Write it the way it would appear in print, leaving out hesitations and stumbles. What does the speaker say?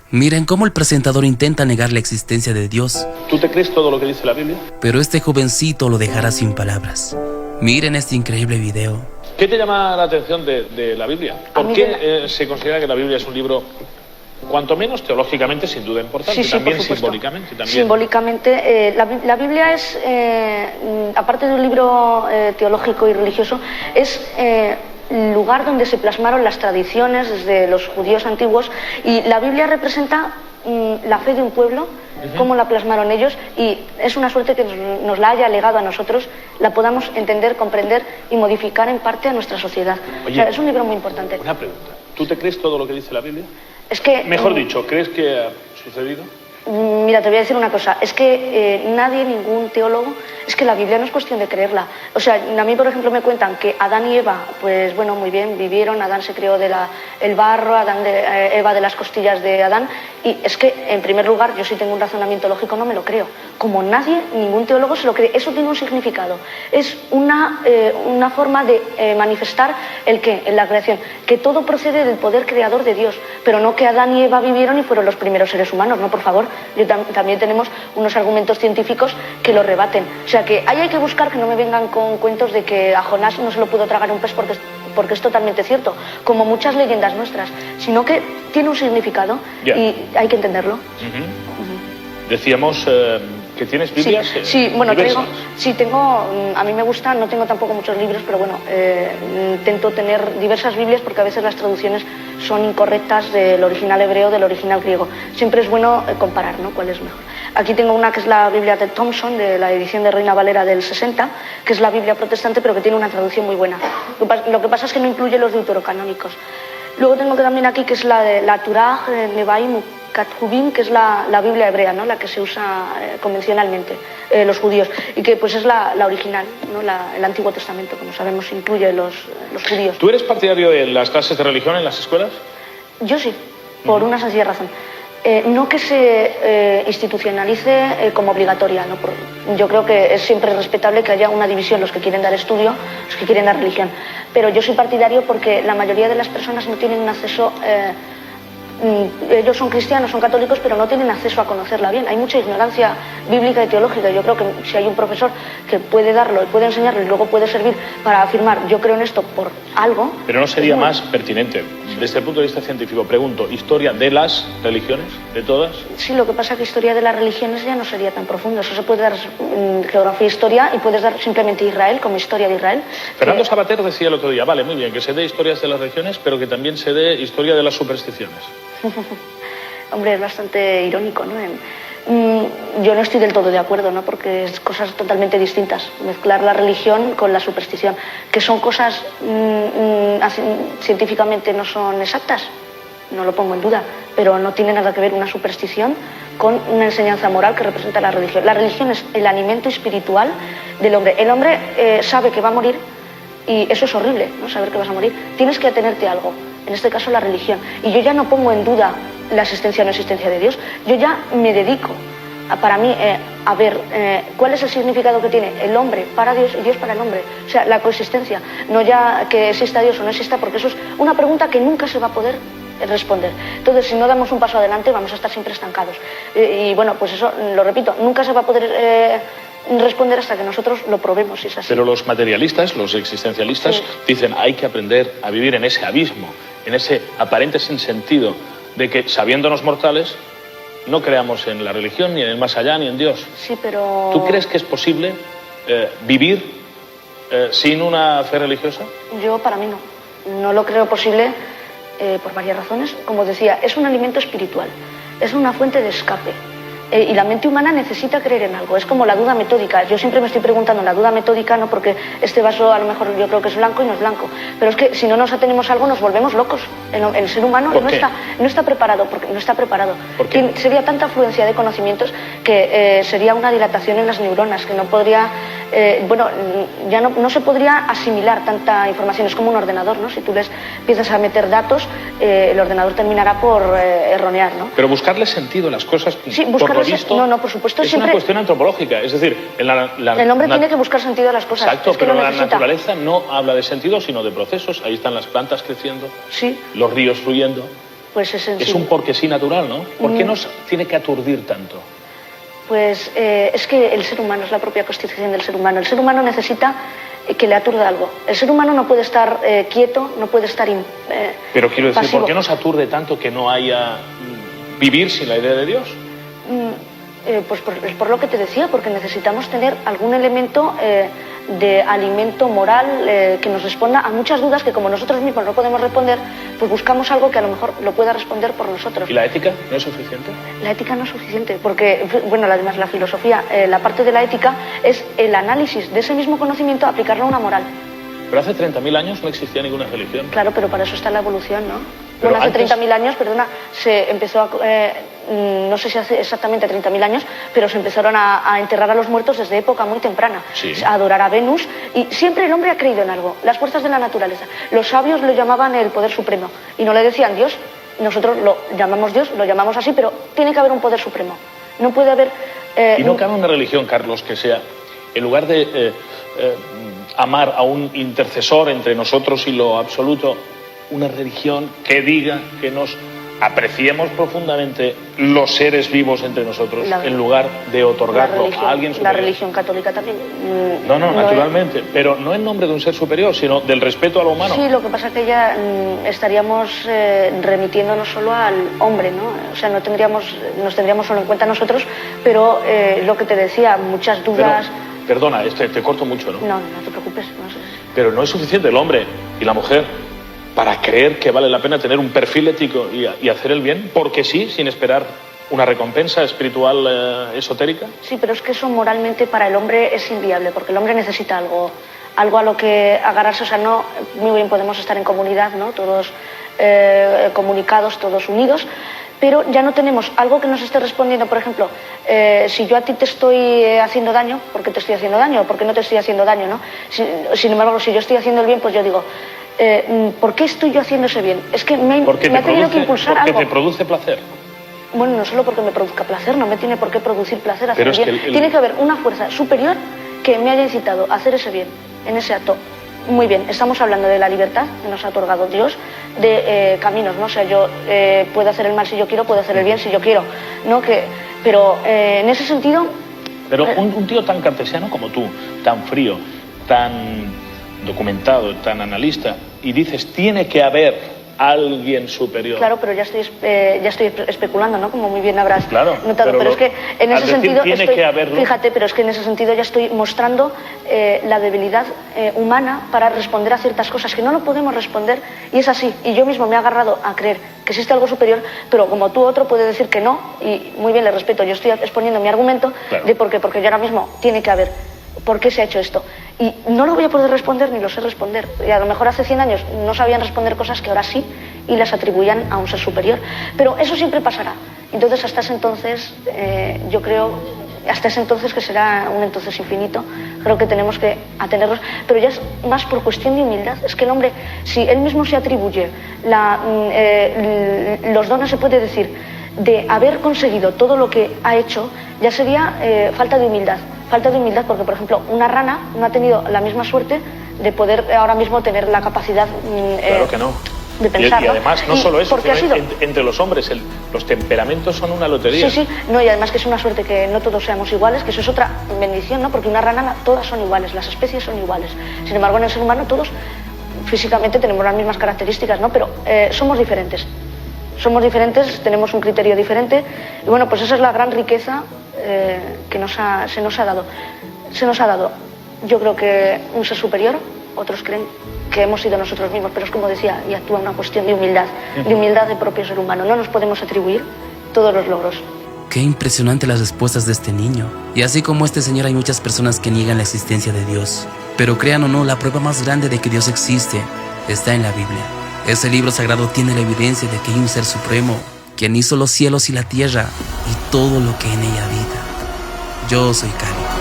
Miren cómo el presentador intenta negar la existencia de Dios. ¿Tú te crees todo lo que dice la Biblia? Pero este jovencito lo dejará sin palabras. Miren este increíble video. ¿Qué te llama la atención de la Biblia? ¿Por qué se considera que la Biblia es un libro, cuanto menos teológicamente, sin duda importante, sí, también por supuesto. simbólicamente? También... Simbólicamente, la Biblia es, aparte de un libro teológico y religioso, es lugar donde se plasmaron las tradiciones desde los judíos antiguos, y la Biblia representa la fe de un pueblo, cómo la plasmaron ellos, y es una suerte que nos la haya legado a nosotros, la podamos entender, comprender y modificar en parte a nuestra sociedad. Oye, o sea, es un libro muy importante. Una pregunta, ¿tú te crees todo lo que dice la Biblia? Es que, mejor dicho, ¿crees que ha sucedido? Mira, te voy a decir una cosa, es que nadie, ningún teólogo, es que la Biblia no es cuestión de creerla. O sea, a mí, por ejemplo, me cuentan que Adán y Eva, pues bueno, muy bien, vivieron, Adán se creó el barro, Eva de las costillas de Adán, y es que, en primer lugar, yo sí tengo un razonamiento lógico, no me lo creo. Como nadie, ningún teólogo se lo cree, eso tiene un significado. Es una forma de manifestar el qué, en la creación, que todo procede del poder creador de Dios, pero no que Adán y Eva vivieron y fueron los primeros seres humanos, no, por favor. También tenemos unos argumentos científicos que lo rebaten. O sea que ahí hay que buscar, que no me vengan con cuentos de que a Jonás no se lo pudo tragar un pez porque es totalmente cierto, como muchas leyendas nuestras, sino que tiene un significado y hay que entenderlo. Decíamos que tienes Biblias bueno, diversas. tengo, a mí me gusta, no tengo tampoco muchos libros, pero bueno, intento tener diversas Biblias porque a veces las traducciones son incorrectas del original hebreo, del original griego. Siempre es bueno comparar, ¿no?, cuál es mejor. Aquí tengo una que es la Biblia de Thompson, de la edición de Reina Valera del 60, que es la Biblia protestante, pero que tiene una traducción muy buena. Lo que pasa es que no incluye los deuterocanónicos. Luego tengo también aquí, que es la de la Turah Nevaim Ketuvim, que es la Biblia hebrea, ¿no?, la que se usa convencionalmente, los judíos, y que pues es la original, ¿no?, el Antiguo Testamento, como sabemos, incluye los judíos. ¿Tú eres partidario de las clases de religión en las escuelas? Yo sí, por una sencilla razón. No que se institucionalice como obligatoria, ¿no? Yo creo que es siempre respetable que haya una división, los que quieren dar estudio, los que quieren dar religión, pero yo soy partidario porque la mayoría de las personas no tienen un acceso, ellos son cristianos, son católicos, pero no tienen acceso a conocerla bien. Hay mucha ignorancia bíblica y teológica. Yo creo que si hay un profesor que puede darlo y puede enseñarlo y luego puede servir para afirmar yo creo en esto por algo... Pero no sería más pertinente, desde el punto de vista científico, pregunto, ¿historia de las religiones, de todas? Sí, lo que pasa es que historia de las religiones ya no sería tan profundo. Eso se puede dar geografía e historia, y puedes dar simplemente Israel como historia de Israel. Fernando Savater decía el otro día, vale, muy bien, que se dé historias de las religiones, pero que también se dé historia de las supersticiones. Hombre, es bastante irónico, ¿no? Yo no estoy del todo de acuerdo, ¿no?, porque es cosas totalmente distintas. Mezclar la religión con la superstición, que son cosas científicamente no son exactas, no lo pongo en duda, pero no tiene nada que ver una superstición con una enseñanza moral que representa la religión. La religión es el alimento espiritual del hombre. El hombre sabe que va a morir, y eso es horrible, ¿no?, saber que vas a morir. Tienes que atenerte a algo, en este caso la religión. Y yo ya no pongo en duda la existencia o no existencia de Dios. Yo ya me dedico para mí a ver cuál es el significado que tiene el hombre para Dios y Dios para el hombre. O sea, la coexistencia, no ya que exista Dios o no exista, porque eso es una pregunta que nunca se va a poder responder. Entonces, si no damos un paso adelante, vamos a estar siempre estancados. Y bueno, pues eso, lo repito, nunca se va a poder responder hasta que nosotros lo probemos, si es así. Pero los materialistas, los existencialistas, dicen hay que aprender a vivir en ese abismo, en ese aparente sinsentido de que, sabiéndonos mortales, no creamos en la religión, ni en el más allá, ni en Dios. Sí, pero... ¿Tú crees que es posible vivir sin una fe religiosa? Yo, para mí, no. No lo creo posible por varias razones. Como decía, es un alimento espiritual, es una fuente de escape. Y la mente humana necesita creer en algo. Es como la duda metódica. Yo siempre me estoy preguntando la duda metódica, no porque este vaso a lo mejor yo creo que es blanco y no es blanco, pero es que si no nos atenemos a algo nos volvemos locos. El ser humano no está preparado, porque no está preparado. Sería tanta afluencia de conocimientos que sería una dilatación en las neuronas, que no podría, ya no se podría asimilar tanta información. Es como un ordenador, ¿no? Si tú les empiezas a meter datos, el ordenador terminará por erronear, ¿no? Pero buscarle sentido a las cosas. Sí, buscarle sentido. No, por supuesto. Es una cuestión antropológica. Es decir, el hombre tiene que buscar sentido a las cosas. Exacto, pero la naturaleza no habla de sentido, sino de procesos. Ahí están las plantas creciendo, sí, los ríos fluyendo. pues es sensible. Es un porque sí natural, ¿no? ¿Por qué nos tiene que aturdir tanto? Pues es que el ser humano es la propia constitución del ser humano. El ser humano necesita que le aturda algo. El ser humano no puede estar quieto, no puede estar Pero quiero decir, pasivo. ¿por qué nos aturde tanto que no haya vivir sin la idea de Dios? Pues por lo que te decía, porque necesitamos tener algún elemento de alimento moral que nos responda a muchas dudas que como nosotros mismos no podemos responder, pues buscamos algo que a lo mejor lo pueda responder por nosotros. ¿Y la ética no es suficiente? La ética no es suficiente, porque, bueno, además la filosofía, la parte de la ética es el análisis de ese mismo conocimiento, aplicarlo a una moral. Pero hace 30.000 años no existía ninguna religión. Claro, pero para eso está la evolución, ¿no? Pero Bueno, hace antes... 30.000 años, perdona, se empezó a... no sé si hace exactamente 30.000 años, pero se empezaron a enterrar a los muertos desde época muy temprana, Sí. a adorar a Venus, y siempre el hombre ha creído en algo, las fuerzas de la naturaleza. Los sabios lo llamaban el poder supremo, y no le decían Dios, nosotros lo llamamos Dios, lo llamamos así, pero tiene que haber un poder supremo. No puede haber... ¿Y no cabe una religión, Carlos, que sea, en lugar de amar a un intercesor entre nosotros y lo absoluto, una religión que diga que nos apreciemos profundamente los seres vivos entre nosotros, en lugar de otorgarlo a alguien superior? La religión católica también. No, naturalmente, pero no en nombre de un ser superior, sino del respeto a lo humano. Sí, lo que pasa es que ya estaríamos remitiéndonos solo al hombre, ¿no? O sea, nos tendríamos solo en cuenta nosotros, pero lo que te decía, muchas dudas... Perdona, te corto mucho, ¿no? No te preocupes. No sé. Pero no es suficiente el hombre y la mujer para creer que vale la pena tener un perfil ético y hacer el bien, porque sí, sin esperar una recompensa espiritual esotérica. Sí, pero es que eso moralmente para el hombre es inviable, porque el hombre necesita algo a lo que agarrarse. O sea, no, muy bien podemos estar en comunidad, ¿no? Todos comunicados, todos unidos, pero ya no tenemos algo que nos esté respondiendo. Por ejemplo, si yo a ti te estoy haciendo daño, ¿por qué te estoy haciendo daño? ¿O por qué no te estoy haciendo daño, no? Sin embargo, si yo estoy haciendo el bien, pues yo digo, ¿por qué estoy yo haciendo ese bien? Es que me ha tenido que impulsar algo. Porque te produce placer. Bueno, no solo porque me produzca placer, no me tiene por qué producir placer hacer Pero el bien. Tiene que haber una fuerza superior que me haya incitado a hacer ese bien, en ese acto. Muy bien, estamos hablando de la libertad que nos ha otorgado Dios, de caminos, ¿no? O sea, yo puedo hacer el mal si yo quiero, puedo hacer el bien si yo quiero, ¿no? Pero en ese sentido... Pero un tío tan cartesiano como tú, tan frío, tan documentado, tan analista, y dices, tiene que haber alguien superior. Claro, pero ya estoy especulando, ¿no? Como muy bien habrás notado. Pero es que en ese sentido fíjate, pero es que en ese sentido ya estoy mostrando la debilidad humana para responder a ciertas cosas que no lo podemos responder, y es así. Y yo mismo me he agarrado a creer que existe algo superior, pero como tú otro puede decir que no, y muy bien, le respeto. Yo estoy exponiendo mi argumento de por qué, porque yo ahora mismo tiene que haber. ¿Por qué se ha hecho esto? Y no lo voy a poder responder ni lo sé responder. Y a lo mejor hace 100 años no sabían responder cosas que ahora sí y las atribuían a un ser superior. Pero eso siempre pasará. Entonces, hasta ese entonces, yo creo, hasta ese entonces, que será un entonces infinito, creo que tenemos que atenerlos. Pero ya es más por cuestión de humildad. Es que el hombre, si él mismo se atribuye los dones, se puede decir, de haber conseguido todo lo que ha hecho, ya sería falta de humildad. Falta de humildad porque, por ejemplo, una rana no ha tenido la misma suerte de poder ahora mismo tener la capacidad claro que no. de pensar. Y además, no solo eso, sino entre los hombres, los temperamentos son una lotería. Sí, no, y además que es una suerte que no todos seamos iguales, que eso es otra bendición, ¿no? Porque una rana, todas son iguales, las especies son iguales. Sin embargo, en el ser humano todos físicamente tenemos las mismas características, ¿no? Pero somos diferentes. Somos diferentes, tenemos un criterio diferente, y bueno, pues esa es la gran riqueza que se nos ha dado. Se nos ha dado, yo creo que un ser superior, otros creen que hemos sido nosotros mismos, pero es como decía, y actúa una cuestión de humildad del propio ser humano. No nos podemos atribuir todos los logros. Qué impresionante las respuestas de este niño. Y así como este señor, hay muchas personas que niegan la existencia de Dios. Pero crean o no, la prueba más grande de que Dios existe está en la Biblia. Ese libro sagrado tiene la evidencia de que hay un ser supremo, quien hizo los cielos y la tierra y todo lo que en ella habita. Yo soy Cali.